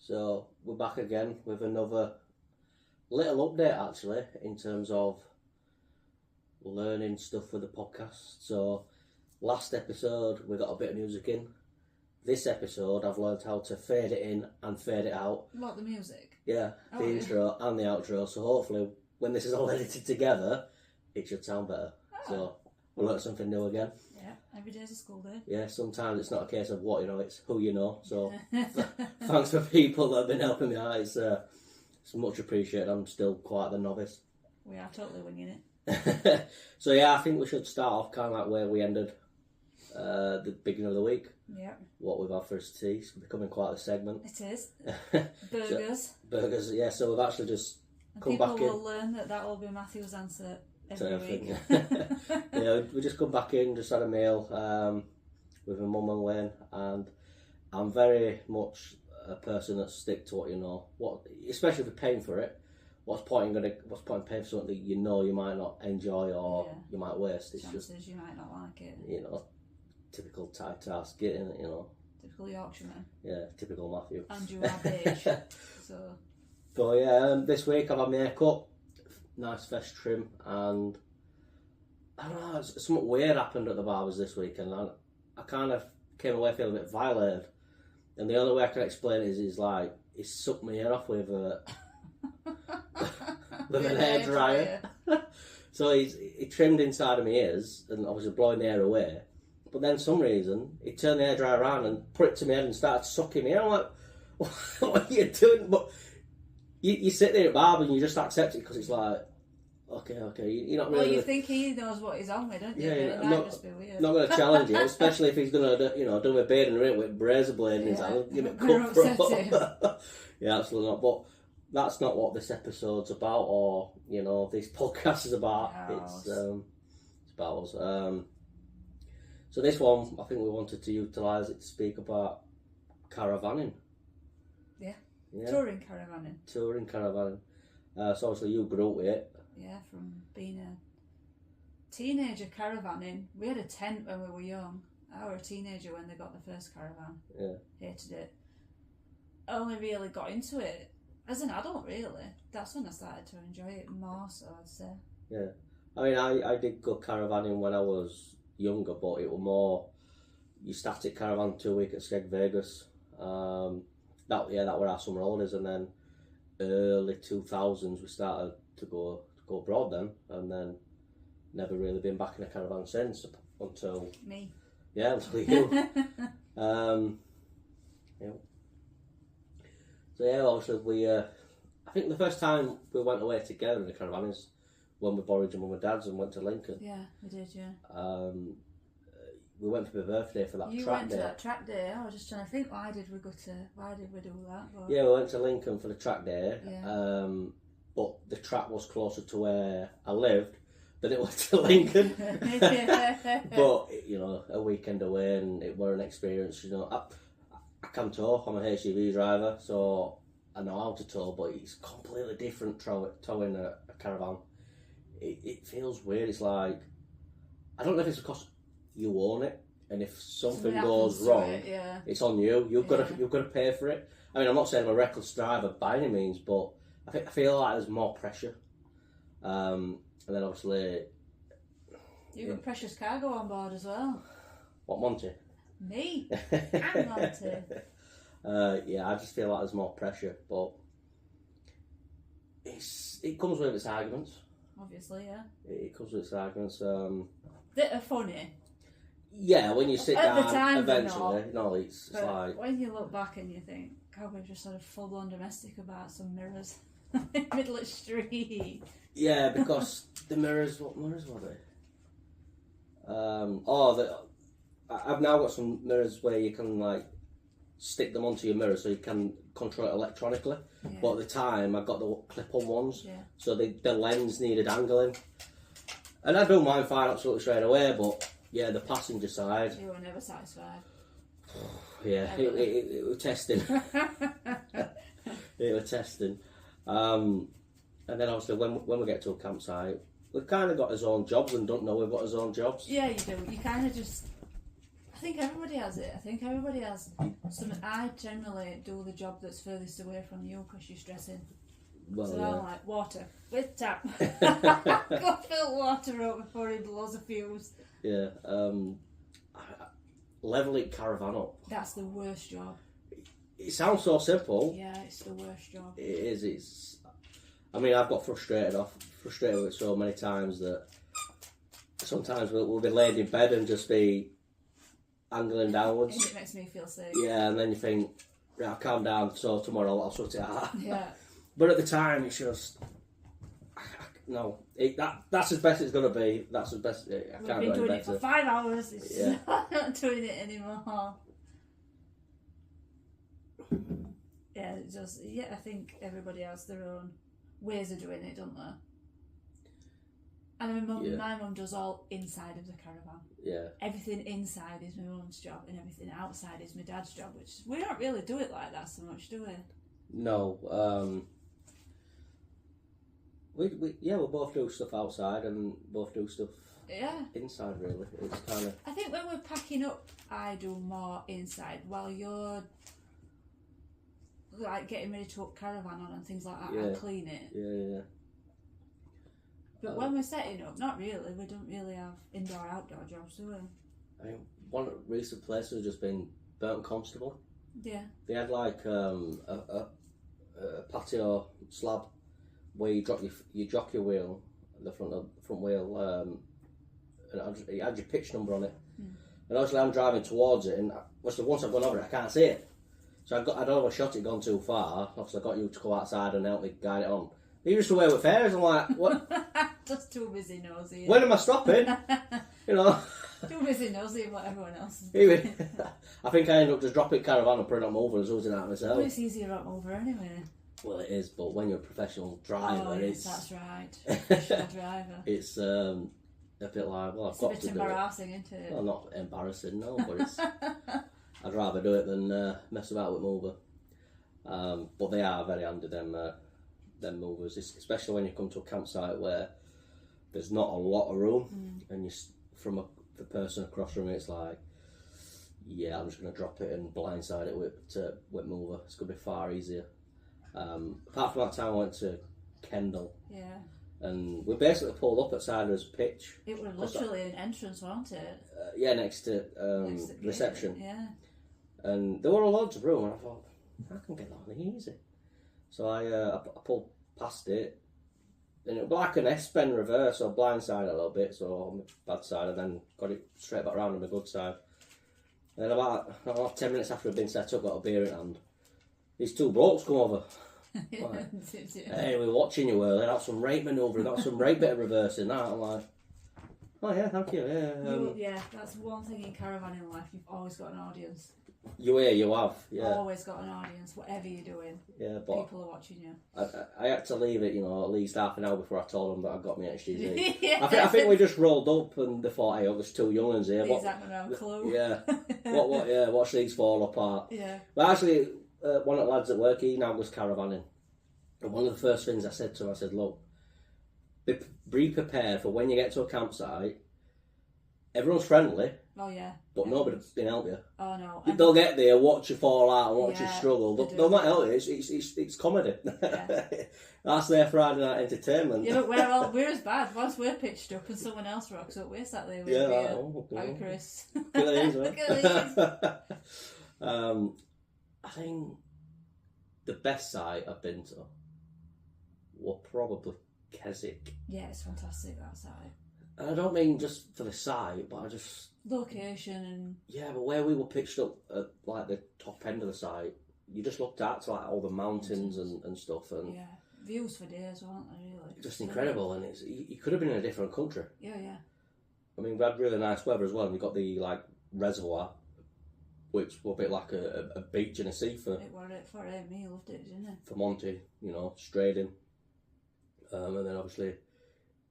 So we're back again with another little update actually in terms of learning stuff for the podcast. So last episode we got a bit of music in. This episode I've learned how to fade it in and fade it out. What, the music? Yeah, the intro and the outro. So hopefully when this is all edited together, it should sound better. Oh. So we'll learn something new again. Yeah, every day's a school day. Yeah, sometimes it's not a case of what you know, it's who you know. So thanks for people that have been helping me out. It's much appreciated. I'm still quite the novice. We are totally winging it. So yeah, I think we should start off kind of like where we ended the beginning of the week. Yeah. What we've had for us tea. It's becoming quite a segment. It is. Burgers. Burgers, yeah. So we've actually just and come people back in. will learn that will be Matthew's answer every week. Yeah, we just come back in, just had a meal with my mum and Wayne, and I'm very much a person that stick to what you know. What, especially if you're paying for it. What's point in paying for something that you know you might not enjoy or you might waste? It's chances just you might not like it. You know, typical Thai task getting it. You know. Typical Yorkshireman. Yeah, typical Matthew. And you are beige, so. But yeah, this week I've had my hair cut, nice fresh trim, and I don't know, something weird happened at the barbers this week, and I kind of came away feeling a bit violated. And the only way I can explain it is like he sucked my hair off with with an hair dryer. So he trimmed inside of my ears and obviously blowing the hair away. But then some reason he turned the hair dryer around and put it to my head and started sucking me. I'm like, what are you doing? But you sit there at barber and you just accept it because it's like, okay, you're not really. Well, you think he knows what he's on with, don't you? Yeah, it might just be weird. Not going to challenge it, especially if he's going to, do a beard and rip with razor blade in his hand. Give it cut. Yeah, absolutely not. But that's not what this episode's about, or this podcast is about. It's about us. So this one, I think we wanted to utilise it to speak about caravaning. Yeah. Touring caravaning. So obviously you grew up with it. Yeah, from being a teenager caravaning. We had a tent when we were young. I was a teenager when they got the first caravan. Yeah. Hated it. Only really got into it as an adult, really. That's when I started to enjoy it more, so I'd say. Yeah. I mean, I did go caravaning when I was younger, but it was more you static caravan 2 week at Scagg Vegas. That were our summer holidays, and then early 2000s we started to go abroad then, and then never really been back in a caravan since until me. Yeah, until you. So yeah, obviously we. I think the first time we went away together in a caravan is when we borrowed your mum and dad's and went to Lincoln. Yeah, we did. Yeah. We went for my birthday for that track day. You went to that track day. I was just trying to think, why did we do that? But... Yeah, we went to Lincoln for the track day. Yeah. But the track was closer to where I lived than it was to Lincoln. But a weekend away, and it were an experience. I can tow. I'm a HGV driver, so I know how to tow. But it's completely different towing a caravan. It feels weird. It's like, I don't know if it's because you own it, and if something goes wrong, it's on you. You've got to pay for it. I mean, I'm not saying I'm a reckless driver by any means, but I feel like there's more pressure. And then obviously you've got precious cargo on board as well. What, Monty? Me? I'm Monty. Yeah, I just feel like there's more pressure, but it comes with its arguments. Obviously, yeah. It comes with its arguments. That are funny. Yeah, when you sit at down, the time, eventually, it's like... When you look back and you think, God, we've just had a full-blown domestic about some mirrors in the middle of the street. Yeah, because the mirrors, what mirrors were they? I've now got some mirrors where you can stick them onto your mirror so you can control it electronically. Yeah. But at the time, I got the clip-on ones, so the lens needed angling. And I don't mind fine absolutely straight away, but... Yeah, the passenger side. You were never satisfied. Yeah, it was testing. It was testing. And then obviously when we get to a campsite, we've kind of got his own jobs and don't know we've got his own jobs. Yeah, you do. You kind of just... I think everybody has it. I think everybody has something. I generally do the job that's furthest away from you because you're stressing. Well, So yeah. I'm like, water, with tap. Go fill water up before he blows a fuse. Yeah. Leveling caravan up. That's the worst job. It sounds so simple. Yeah, it's the worst job. It is. It's. I mean, I've got frustrated with it so many times that sometimes we'll be laid in bed and just be angling downwards. It makes me feel sick. Yeah, and then you think, right, I'll calm down, so tomorrow I'll sort it out. Yeah. But at the time, it's just no. That's as best it's gonna be. That's as best. I We've can't been go any doing it better. for 5 hours. It's Yeah. not doing it anymore. Yeah, it's just I think everybody has their own ways of doing it, don't they? And my mum does all inside of the caravan. Yeah. Everything inside is my mum's job, and everything outside is my dad's job. Which we don't really do it like that so much, do we? No. We both do stuff outside and both do stuff inside. Really, it's kind of. I think when we're packing up, I do more inside, while you're like getting ready to put caravan on and things like that. Yeah. I clean it. Yeah. But when we're setting up, not really. We don't really have indoor-outdoor jobs, do we? I mean, one recent place has just been Burnt Constable. Yeah. They had like a patio slab where you drop your jockey wheel, the front wheel, and it had your pitch number on it. And obviously I'm driving towards it, and once I've gone over it, I can't see it. So I don't know if I shot it gone too far. Obviously I got you to go outside and help me guide it on. You're just away with fares. I'm like, what? Just too busy nosy. When am I stopping? You know. Too busy nosy of what everyone else is Even, doing. I think I ended up just dropping caravan and putting it on over and zooming out myself. But it's easier up over anyway. Well, it is, but when you're a professional driver, Oh, yes, it's that's right. Professional driver. it's a bit like, well, I've It's a got bit to do it. embarrassing, isn't it? Well, not embarrassing, no, but it's, I'd rather do it than mess about with mover. But they are very handy, them movers, especially when you come to a campsite where there's not a lot of room, and you from the person across from me, it's like, yeah, I'm just going to drop it and blindside it with mover. It's going to be far easier. Apart from that time I went to Kendal. Yeah. And we basically pulled up at Sider's pitch. It was literally an entrance, wasn't it? Next to Next to the reception. gate, yeah. And there were loads of room, and I thought, I can get that on easy. So I pulled past it, and it was like an S-bend reverse, so blindside a little bit, so on the bad side, and then got it straight back round on the good side. And then about 10 minutes after it'd been set up, got a beer in hand. These two blokes come over. Like, hey, we're watching you earlier. That's some rate manoeuvre. That's some rate bit of reversing. That I'm like, oh yeah, thank you. Yeah, that's one thing in caravanning life. You've always got an audience. You have, yeah. Always got an audience, whatever you're doing. Yeah, but people are watching you. I had to leave it, at least half an hour before I told them that I got my HGV. Yeah. I think we just rolled up and they thought, hey, there's two young'uns here. These haven't got no clue. Yeah. Yeah, watch these fall apart. Yeah. But actually, one of the lads at work, he now goes caravanning. And one of the first things I said to him, I said, look, be prepared for when you get to a campsite, everyone's friendly. Oh yeah. But nobody can help you. Oh no. They'll get there, watch you fall out and watch you struggle. They'll not help you. It's comedy. Yeah. That's their Friday night entertainment. Yeah, but we're as bad. Once we're pitched up and someone else rocks up, we're sat there with a beer. Hi, Chris. Look at these, Look at these. I think the best site I've been to were probably Keswick. Yeah, it's fantastic that site. And I don't mean just for the site, but I just... Location and... Yeah, but where we were pitched up at like the top end of the site, you just looked out to like all the mountains and stuff, and yeah, views for days, weren't they? Really, just incredible. And you could have been in a different country. Yeah. I mean, we had really nice weather as well. And we got the like reservoir, which was a bit like a beach and a sea for. It were it for him. He loved it, didn't he? For Monty, straight in, and then obviously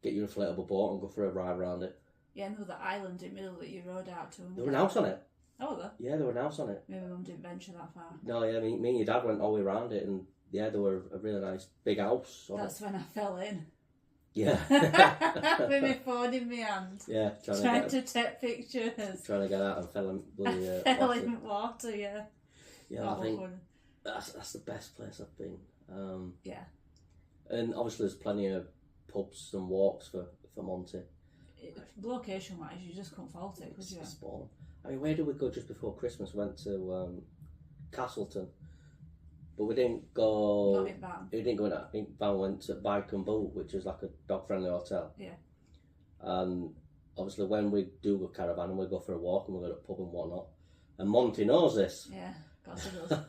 get your inflatable boat and go for a ride around it. Yeah, and there was the island in the middle that you rode out to. There was an house on it. Oh, there? Yeah, there was an house on it. Maybe Mum didn't venture that far. No, yeah, me and your dad went all the way around it, and yeah, there were a really nice big house on That's it. when I fell in. With my phone in my hand. Yeah, trying to take pictures. Trying to get out and fell in water, yeah. Yeah, I think that's the best place I've been. Yeah. And obviously there's plenty of pubs and walks for Monty. Location wise, you just couldn't fault it, could you? Spawn. I mean, where did we go just before Christmas? We went to Castleton, but we didn't go. Not in Van. We didn't go in that. I think Van went to Bike and Bull, which is like a dog-friendly hotel. Yeah. And obviously, when we do go caravan, we go for a walk and we go to a pub and whatnot. And Monty knows this. Yeah, Castleton.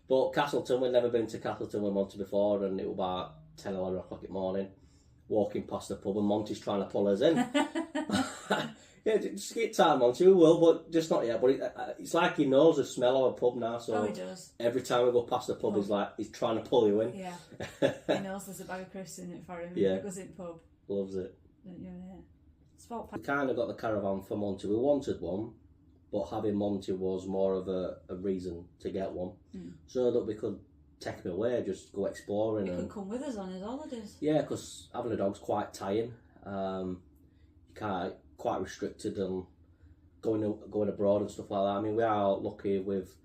But Castleton, we'd never been to Castleton with Monty before, and it was about 10, 11 o'clock in the morning. Walking past the pub and Monty's trying to pull us in. Yeah, just get time, Monty, we will, but just not yet. But it's like he knows the smell of a pub now, so he does. Every time we go past the pub, he's trying to pull you in. Yeah, he knows there's a bag of crisps in it for him. Yeah. He goes in the pub. Loves it. Yeah. We kind of got the caravan for Monty. We wanted one, but having Monty was more of a reason to get one, so that we could take him away, just go exploring. He could come with us on his holidays. Yeah, because having a dog's quite tiring. You can't quite restricted and going abroad and stuff like that. I mean, we are lucky with,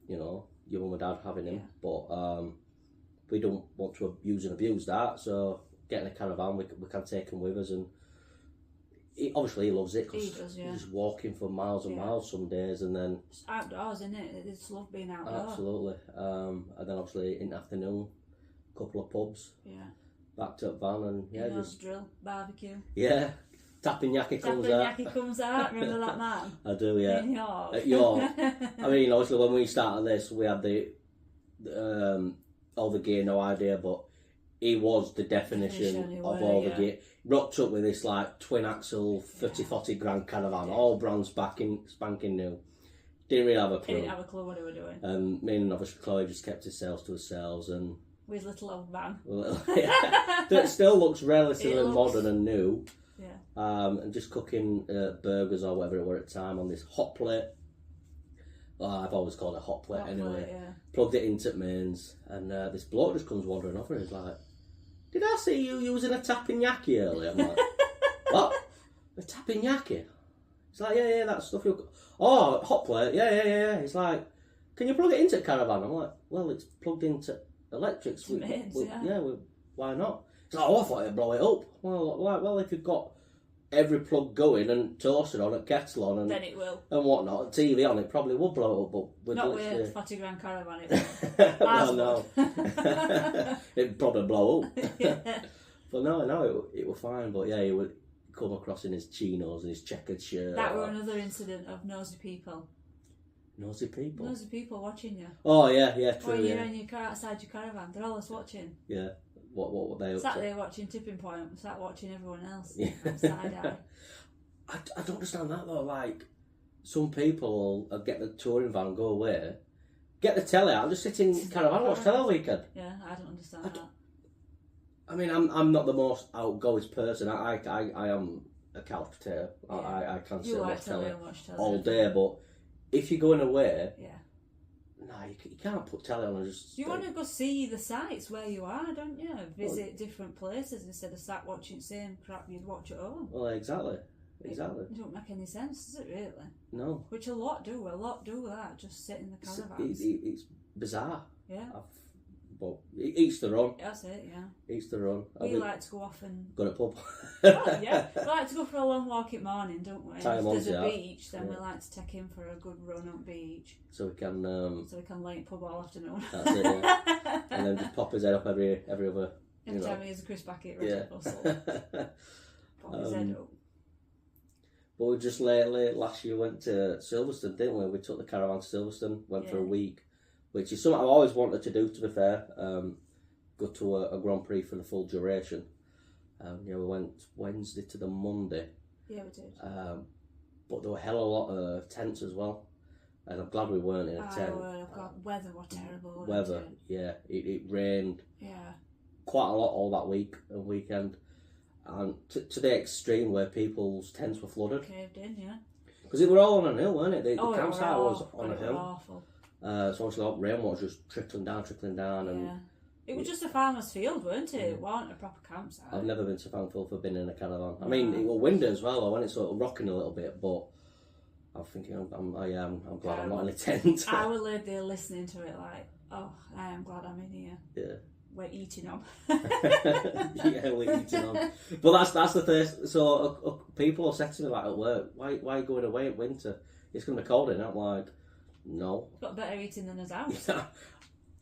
your mum and dad having him, but we don't want to use and abuse that. So getting a caravan, we can take him with us, and he loves it because he's just walking for miles and miles some days, and then it's outdoors, isn't it? It's love being outdoors. Absolutely. And then obviously in the afternoon, a couple of pubs. Yeah. Back to van and just drill barbecue. Yeah. Tapping-yaki comes out. Tapping-yaki comes out, remember that man? I do, yeah. In York. At York. I mean, obviously when we started this, we had all the gear, no idea, but he was the definition of all the gear. Rocked up with this like twin axle 30-40 grand caravan, all brand spanking new. Didn't really have a clue. Didn't have a clue what he were doing. And me and obviously Chloe just kept ourselves to ourselves, and with little old van. That still looks relatively modern and new. Yeah. And just cooking burgers or whatever it were at the time on this hot plate. I've always called it hot plate anyway. Plugged it into mains, and this bloke just comes wandering over and he's like, "Did I see you using a tapping-yaki earlier?" I'm like, "What? A tapping-yaki?" He's like, "Yeah, that stuff you." Oh, hot plate. Yeah. He's like, "Can you plug it into a caravan?" I'm like, "Well, it's plugged into electrics. Why not?" He's like, "Oh, I thought it'd blow it up." Well, if you've got every plug going and toaster on, a kettle on, and then it will, and whatnot, TV on, it probably would blow it up. But with not with a 40 grand caravan, it will. No. It'd probably blow up. Yeah. But no, it was fine. But yeah, he would come across in his chinos and his checkered shirt. That were another incident of nosy people. Nosy people? Nosy people watching you. Oh yeah, true. Or you're in your car outside your caravan, they're always watching. Yeah. What were they up sat to? there watching Tipping Point, sat watching everyone else. Yeah. Side eye. I don't understand that though. Like, some people will get the touring van, go away, get the telly out, and just sit in caravan, watch telly all weekend. Yeah, I don't understand that. I mean, I'm not the most outgoing person. I am a couch potato. Yeah. I can sit and watch telly all day. But if you're going away, you can't put telly on and just. You want to go see the sights where you are, don't you? Visit different places instead of sat watching the same crap you'd watch at home. Well, exactly. It don't make any sense, does it really? No. Which a lot do that, just sit in the caravans. It's bizarre. Yeah. But each their own. That's it, yeah. Each their own. We like to go off and... Go to a pub. Yeah. We like to go for a long walk in the morning, don't we? If there's a beach, then we like to take him for a good run on beach. So we can... lay in pub all afternoon. That's it, yeah. And then just pop his head up every other... Every time he has a crisp packet ready to bustle. Pop his head up. But we just last year went to Silverstone, didn't we? We took the caravan to Silverstone, went for a week, which is something I've always wanted to do, to be fair. Go to a Grand Prix for the full duration. We went Wednesday to the Monday. Yeah, we did. But there were a hell of a lot of tents as well. And I'm glad we weren't in a tent. Weather was terrible. Weather, yeah. It rained quite a lot all that week and weekend. And to the extreme where people's tents were flooded. Caved in, yeah. Because it were all on a hill, weren't it? The campsite was on a hill. Awful. So obviously rainwater was just trickling down, and It was just a farmer's field, weren't it? It wasn't a proper campsite. I've never been so thankful for being in a caravan. I mean, it was windy as well. I went sort of rocking a little bit, but I'm thinking, I'm glad I'm not in a tent. I was laid there listening to it like, oh, I am glad I'm in here. Yeah. We're eating on. Yeah, we're eating on. But that's the first. So people have said to me like at work, why are you going away at winter? It's going to be cold in. I'm like, no. Got better eating than us house.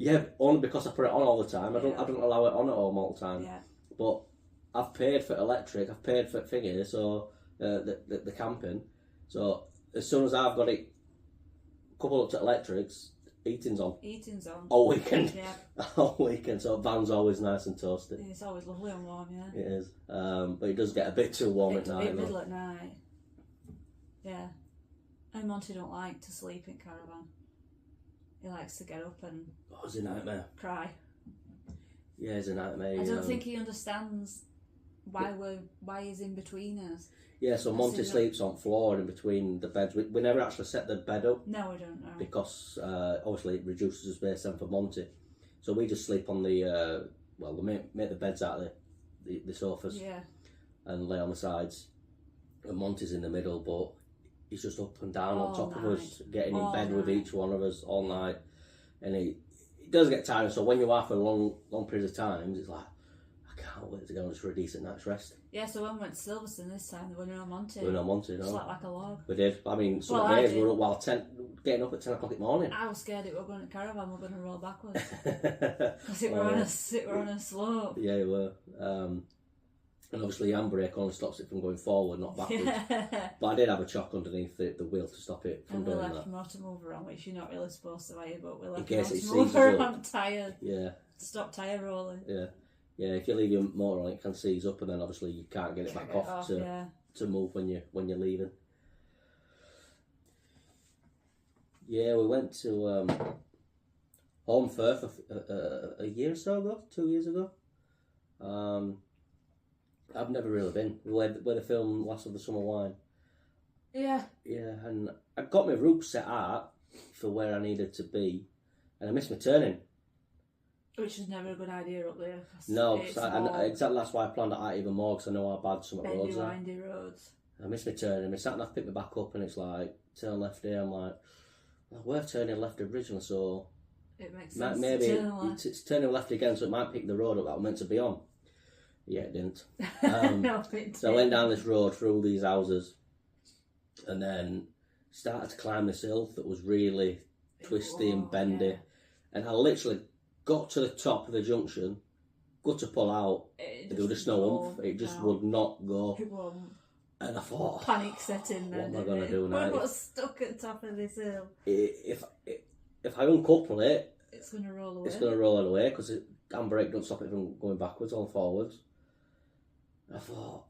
Yeah, only because I put it on all the time. I don't allow it on at home all the time. Yeah. But I've paid for electric. I've paid for thingy. So the camping. So as soon as I've got it coupled up to electrics, eating's on. Eating's on. All weekend. Yeah. All weekend. So van's always nice and toasty. It's always lovely and warm, yeah. It is. But it does get a bit too warm at night. A bit middle at night. Yeah. And Monty don't like to sleep in caravan. He likes to get up and it's a nightmare. Cry. Yeah, it's a nightmare. I don't think he understands why he's in between us. Yeah, so Monty sleeps on floor in between the beds. We never actually set the bed up. No, we don't know. Because obviously it reduces the space then for Monty. So we just sleep on the, we make the beds out of the sofas. Yeah. And lay on the sides. And Monty's in the middle, but he's just up and down on top of us, getting in bed with each one of us all night. And it does get tiring, so when you're out for long periods of time, it's like, I can't wait to go just for a decent night's rest. Yeah, so when we went to Silverstone this time, we were on Monty. We were on Monty, no? Slept like a log. We did. I mean, some days we were up getting up at 10 o'clock in the morning. I was scared it were going to caravan, we're going to roll backwards. Because it were on a slope. Yeah, it were. And obviously the handbrake only stops it from going forward, not backwards. Yeah. But I did have a chock underneath the wheel to stop it from doing that. And we left motor mover on, which you're not really supposed to, are you? But we left motor mover on tyre. Yeah. Stop tyre rolling. Yeah. Yeah, if you leave your motor on, it can seize up, and then obviously you can't get it back off to move when you're leaving. Yeah, we went to Home Firth a year or so ago, 2 years ago. I've never really been where the film Last of the Summer Wine. Yeah. Yeah, and I got my route set out for where I needed to be, and I missed my turning. Which is never a good idea up there. No, exactly that's why I planned it out even more, because I know how bad some roads are. Windy roads. I missed my turning. My sat nav picked me back up, and it's like, turn left here. I'm like, well, we're turning left originally, so it makes sense. Maybe to turn left. It's turning left again, so it might pick the road up that I'm meant to be on. Yeah, it didn't. No, it didn't. So I went down this road through these houses, and then started to climb this hill that was really twisty and bendy. Yeah. And I literally got to the top of the junction, got to pull out, there was just no oomph. It just would not go. It won't. And I thought, panic set in then. What am I going to do now? We got stuck at the top of this hill. If I uncouple it, it's going to roll away. It's going to roll it away, because the handbrake don't stop it from going backwards or forwards. I thought,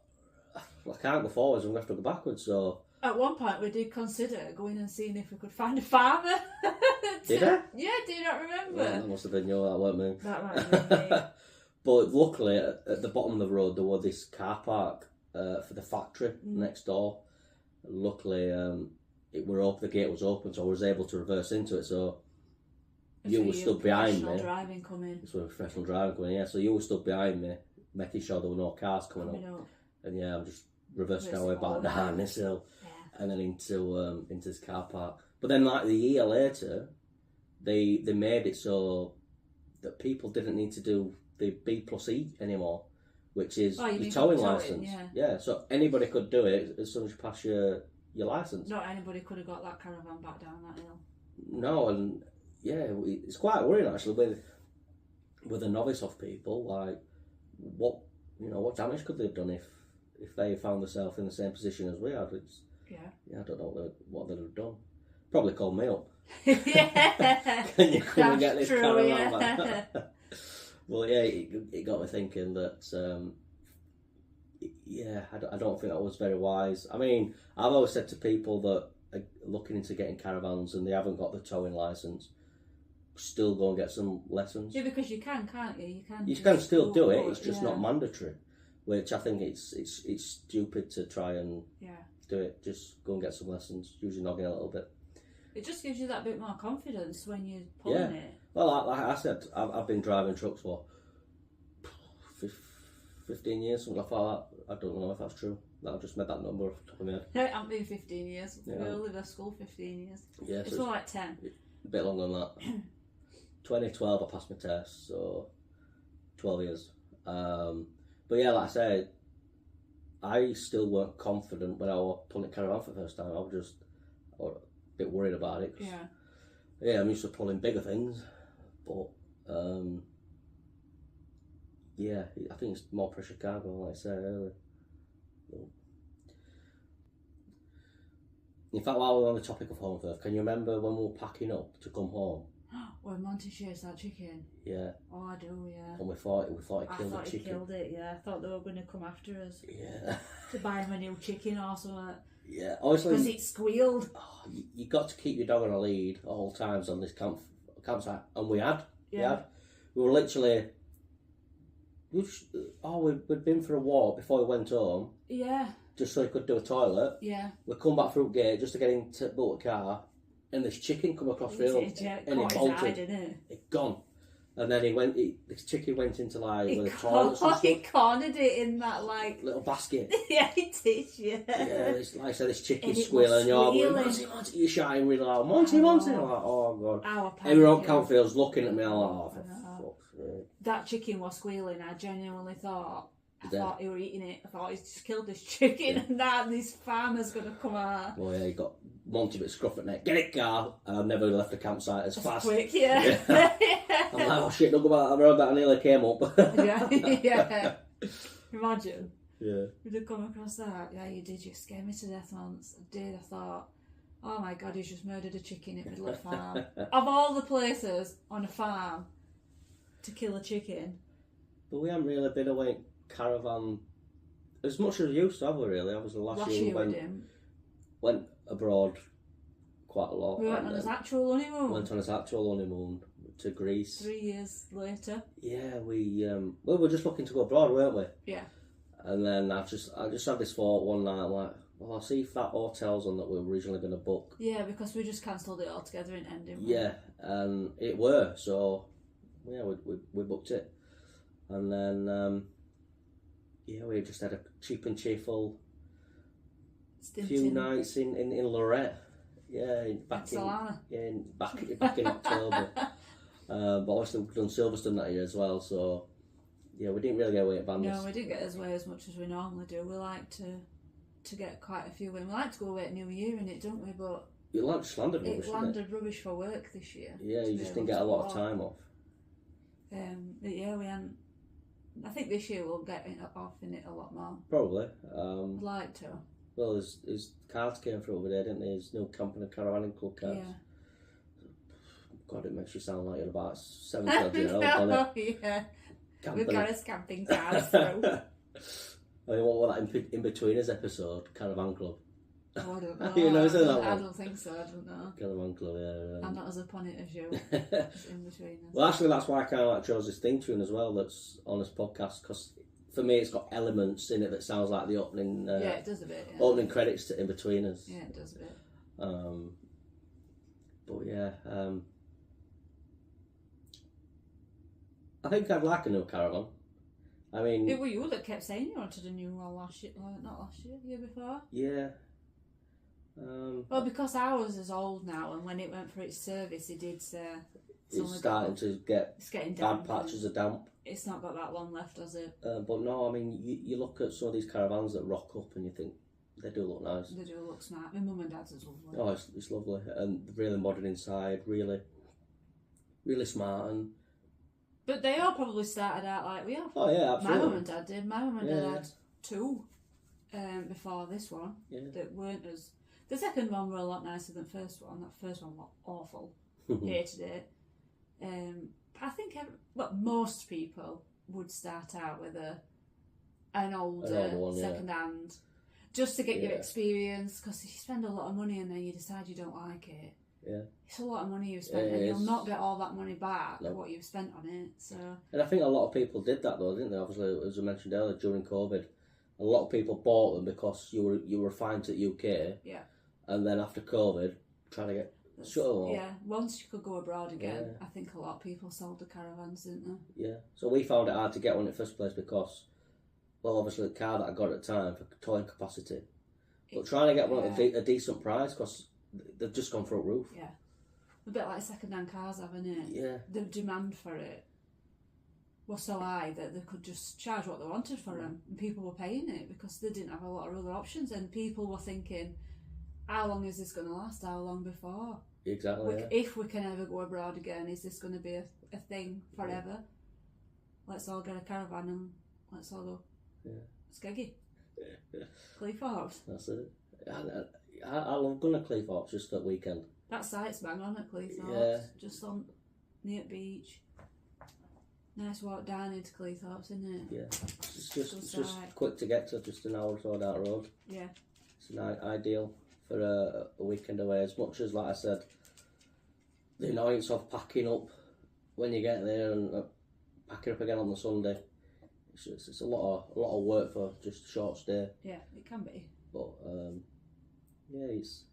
I can't go forwards, I'm going to have to go backwards, so... At one point we did consider going and seeing if we could find a farmer. Did I? Yeah, do you not remember? Well, that must have been you, that weren't me. That might have been me. But luckily, at the bottom of the road, there was this car park for the factory next door. Luckily, it were open, the gate was open, so I was able to reverse into it, so... You were stood behind me. Professional driving coming. It's professional driving coming, yeah. So you were stood behind me, making sure there were no cars coming up. And yeah, I'm just reversing our way back down this hill, and then into this car park. But then, like a year later, they made it so that people didn't need to do the B+E anymore, which is your towing licence. Yeah, so anybody could do it as soon as you pass your licence. Not anybody could have got that caravan back down that hill. No, and yeah, it's quite worrying actually with a novice of people. Like, what damage could they have done if they found themselves in the same position as we had? I don't know what they'd have done. Probably called me up. Yeah, can you come and get this caravan yeah. back? Well, yeah, it got me thinking that. I don't think that was very wise. I mean, I've always said to people that are looking into getting caravans and they haven't got the towing licence, still go and get some lessons. Yeah, because you can't you? You can still do it. It's just not mandatory, which I think it's stupid to try and do it. Just go and get some lessons. Use your noggin a little bit. It just gives you that bit more confidence when you're pulling it. Well, like I said, I've been driving trucks for 15 years, something like that. I don't know if that's true. I just made that number off the top of my head. It hasn't been 15 years. Yeah. We only left school 15 years. Yeah, It's more like 10. A bit longer than that. 2012 I passed my test, so 12 years. But yeah, like I said, I still weren't confident when I was pulling caravan for the first time. I was a bit worried about it. Yeah, I'm used to pulling bigger things, but yeah, I think it's more pressure cargo, like I said earlier. In fact, while we're on the topic of home birth, can you remember when we were packing up to come home? When Monty chased that chicken. Yeah. Oh, I do, yeah. And we thought he killed I the thought he chicken. killed it, yeah. I thought they were going to come after us. Yeah. To buy him a new chicken or something. Yeah, obviously. Because it squealed. Oh, you got to keep your dog on a lead at all times on this campsite, and we had. Yeah. We were literally. We'd been for a walk before we went home. Yeah. Just so he could do a toilet. Yeah. We come back through the gate just to get into the car, and this chicken come across the field, and it bolted. It gone. And then this chicken went into like where the toilets and stuff. He cornered it in that like little basket. Yeah, it is. Yeah. Yeah, like I said, this chicken And it squealing, was you're going, Monty, you're shouting really loud, Monty. I'm like, oh god. Everyone on campfield's looking at me, I'm like, oh, for fuck's sake. That chicken was squealing. I genuinely thought he were eating it. I thought he's just killed this chicken, and now this farmer's gonna come out. Well, yeah, he got Monty a bit scruff at neck. Get it, Carl. And I've never left the campsite as fast. Quick, yeah. I'm like, oh shit, don't go back. I rode that, I nearly came up. Yeah. Imagine. Yeah. We'd have come across that. Yeah, you did. You scared me to death once. I did. I thought, oh my god, he's just murdered a chicken in the middle of a farm. Of all the places on a farm to kill a chicken. But we haven't really been away caravan as much as we used to, have we really? Obviously last year we went abroad quite a lot. We went on his actual honeymoon. Went on his actual honeymoon to Greece. 3 years later. Yeah, we were just looking to go abroad, weren't we? Yeah. And then I just had this thought one night, I'm like, well, I'll see if that hotel's on that we were originally going to book. Yeah, because we just cancelled it altogether in end, didn't we? Yeah, and it were, so yeah, we booked it. And then yeah, we just had a cheap and cheerful few nights in Lorette. Yeah, back in October. But obviously we've done Silverstone that year as well, so yeah, we didn't really get away at Banders. No, we didn't get away as much as we normally do. We like to get quite a few in. We like to go away at New Year in it, don't we? But it just landed rubbish. It landed rubbish for work this year. Yeah, you just didn't get a lot of time off. But yeah, we hadn't. I think this year we'll get off in it a lot more. Probably. I'd like to. Well, his cards came through over there, didn't they? His new camping and caravaning club cards. Yeah. God, it makes you sound like you're about 70 years old, doesn't it? Yeah. We've got us camping cards through. I mean, what was that in-betweeners episode? Caravan Club. Oh, I don't know. You know, isn't that one? I don't think so, I don't know. Caravan Club, yeah. I'm not as up on it as you. It's in-betweeners. Well, actually, that's why I kind of like chose this theme tune as well that's on this podcast, because for me it's got elements in it that sounds like the opening... yeah, it does a bit, yeah. Opening credits to In-Betweeners. Yeah, it does a bit. But yeah... I think I'd like a new caravan. I mean... It were you that kept saying you wanted a new one last year, not last year, the year before? Yeah. Well, because ours is old now, and when it went for its service, it did say... It's starting to get bad patches of damp. It's not got that long left, has it? But no, I mean, you look at some of these caravans that rock up and you think, they do look nice. They do look smart. My mum and dad's is lovely. Oh, it's lovely. And really modern inside, really, really smart. And but they all probably started out like we have. Oh yeah, absolutely. My mum and dad did. My mum and dad had two before this one that weren't as... The second one were a lot nicer than the first one. That first one was awful. Hated it. I think most people would start out with an older one, second-hand, just to get your experience, because if you spend a lot of money and then you decide you don't like it, it's a lot of money you've spent, and you'll not get all that money back, what you've spent on it. So. And I think a lot of people did that though, didn't they? Obviously, as I mentioned earlier, during COVID, a lot of people bought them because you were fine to the UK, and then after COVID, trying to get Sure. Yeah, once you could go abroad again, I think a lot of people sold the caravans, didn't they? Yeah. So we found it hard to get one in the first place because, well, obviously the car that I got at the time for towing capacity, but trying to get one at a decent price because they've just gone through a roof. Yeah. A bit like second-hand cars, haven't it? Yeah. The demand for it was so high that they could just charge what they wanted for them, and people were paying it because they didn't have a lot of other options, and people were thinking, how long is this going to last? How long before? Exactly. If we can ever go abroad again, is this going to be a thing forever? Let's all get a caravan and let's all go. Yeah. Skeggy. Cleethorpes. That's it. I love going to Cleethorpes just that weekend. That site's bang on at Cleethorpes. Yeah. Just on near the beach. Nice walk down into Cleethorpes, isn't it? Yeah. It's just quick to get to, just an hour or so down the road. Yeah. It's ideal for a weekend away. As much as, like I said, the annoyance of packing up when you get there and packing up again on the Sunday. It's a lot of work for just a short stay. Yeah, it can be. But yeah, it's.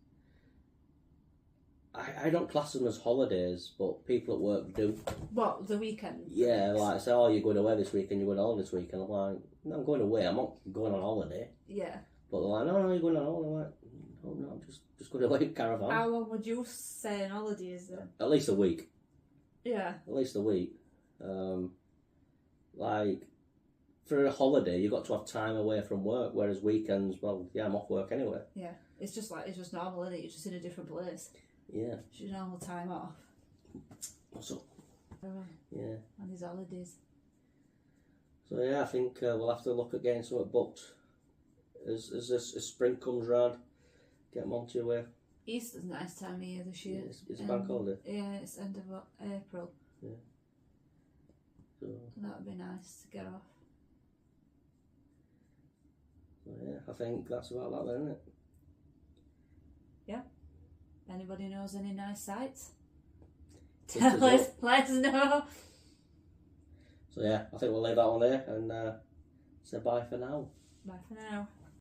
I don't class them as holidays, but people at work do. What, the weekend? Yeah, like say, oh, you're going away this weekend, you're going on holiday this weekend. I'm like, no, I'm going away. I'm not going on holiday. Yeah. But they're like, no, you're going on holiday. I'm like, oh no, I'm just going away caravan. How long would you say an holiday is then? At least a week. Yeah. At least a week. Like, for a holiday, you've got to have time away from work, whereas weekends, well, yeah, I'm off work anyway. Yeah. It's just normal, isn't it? You're just in a different place. Yeah. It's your normal time off. What's up? Yeah. And these holidays. So yeah, I think we'll have to look at getting something booked as spring comes round. Get them onto your way. Easter's a nice time of year this year. Yeah, it's a bank holiday. Yeah, it's end of April. Yeah. So that would be nice to get off. So yeah, I think that's about that then, isn't it? Yeah. Anybody knows any nice sites? Let Let us know. So yeah, I think we'll leave that one there and say bye for now. Bye for now.